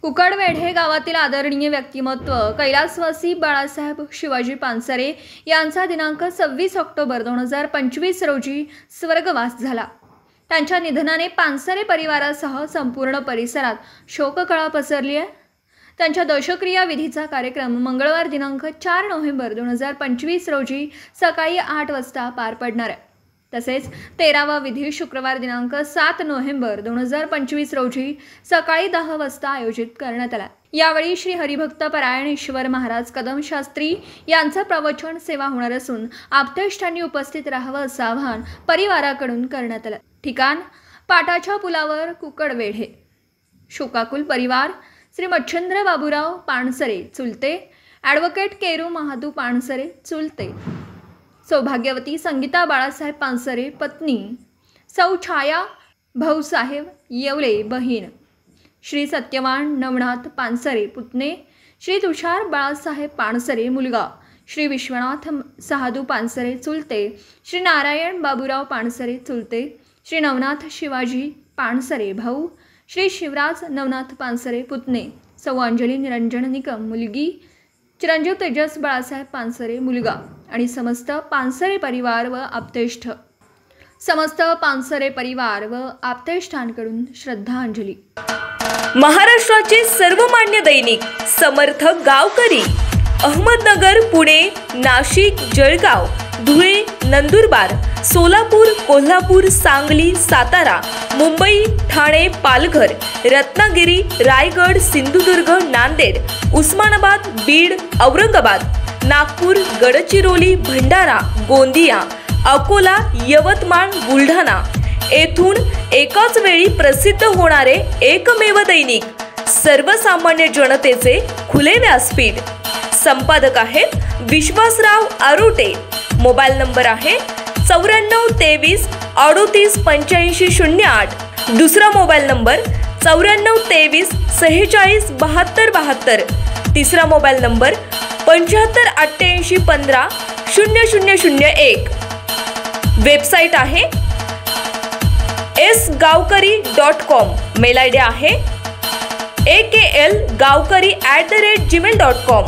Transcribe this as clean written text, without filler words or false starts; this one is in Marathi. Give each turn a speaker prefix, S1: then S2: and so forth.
S1: कुकडवेढे गावातील आदरणीय व्यक्तिमत्व कैलासवासी बाळासाहेब शिवाजी पानसरे यांचा दिनांक 26 ऑक्टोबर 2025 रोजी स्वर्गवास झाला। त्यांच्या निधनाने पानसरे परिवारासह संपूर्ण परिसरात शोककळा पसरली आहे। त्यांच्या दशक्रिया विधीचा कार्यक्रम मंगळवार दिनांक 4 नोव्हेंबर 2025 रोजी सकाळी 8 वाजता पार पडणार आहे। तसेच 13वा विधी शुक्रवार दिनांक 7 नोव्हेंबर 2025 रोजी सकाळी 10 वाजता आयोजित करण्यात आला। यावेळी श्री हरिभक्त परायण ईश्वर महाराज कदम शास्त्री यांचं प्रवचन सेवा होणार असून आप्तेष्टांनी उपस्थित राहावं असं आवाहन परिवाराकडून करण्यात आलं। ठिकाण पाटाच्या पुलावर कुकडवेढे। शोकाकुल परिवार श्री मच्छिंद्र बाबूराव पानसरे चुलते, ॲडव्होकेट केरू महादू पानसरे चुलते, सौभाग्यवती संगीता बाळासाहेब पानसरे पत्नी, सौ छाया भाऊसाहेब येवले बहीण, श्री सत्यवान नवनाथ पानसरे पुतणे, श्री तुषार बाळासाहेब पानसरे मुलगा, श्री विश्वनाथ सहादू पानसरे चुलते, श्री नारायण बाबूराव पानसरे चुलते, श्री नवनाथ शिवाजी पानसरे भाऊ, श्री शिवराज नवनाथ पानसरे पुतणे, सौ अंजली निरंजन निकम मुलगी, चिरंजीव तेजस बाळासाहेब पानसरे मुलगा आणि समस्त पानसरे परिवार व आप्तेष्ट। समस्त पानसरे परिवार व आप्तेष्टांकडून श्रद्धांजली।
S2: महाराष्ट्राचे सर्वमान्य दैनिक समर्थ गावकरी अहमदनगर, पुणे, नाशिक, जळगाव, धुळे, नंदुरबार, सोलापूर, कोल्हापूर, सांगली, सातारा, मुंबई, ठाणे, पालघर, रत्नागिरी, रायगड, सिंधुदुर्ग, नांदेड, उस्मानाबाद, बीड, औरंगाबाद, नागपूर, गडचिरोली, भंडारा, गोंदिया, अकोला, यवतमाळ, बुलढाणा येथून एकाच वेळी प्रसिद्ध होणारे एकमेव दैनिक, सर्वसामान्य जनतेचे खुले व्यासपीठ। संपादक आहेत विश्वासराव आरोटे। मोबाईल नंबर आहे 94 23 38 85 08। दुसरा मोबाईल नंबर 94 23 46 72 72। तिसरा मोबाईल नंबर 75 88 15 0001। वेबसाईट आहे sgavkari.com। मेल आयडी आहे aklgavkari@gmail.com।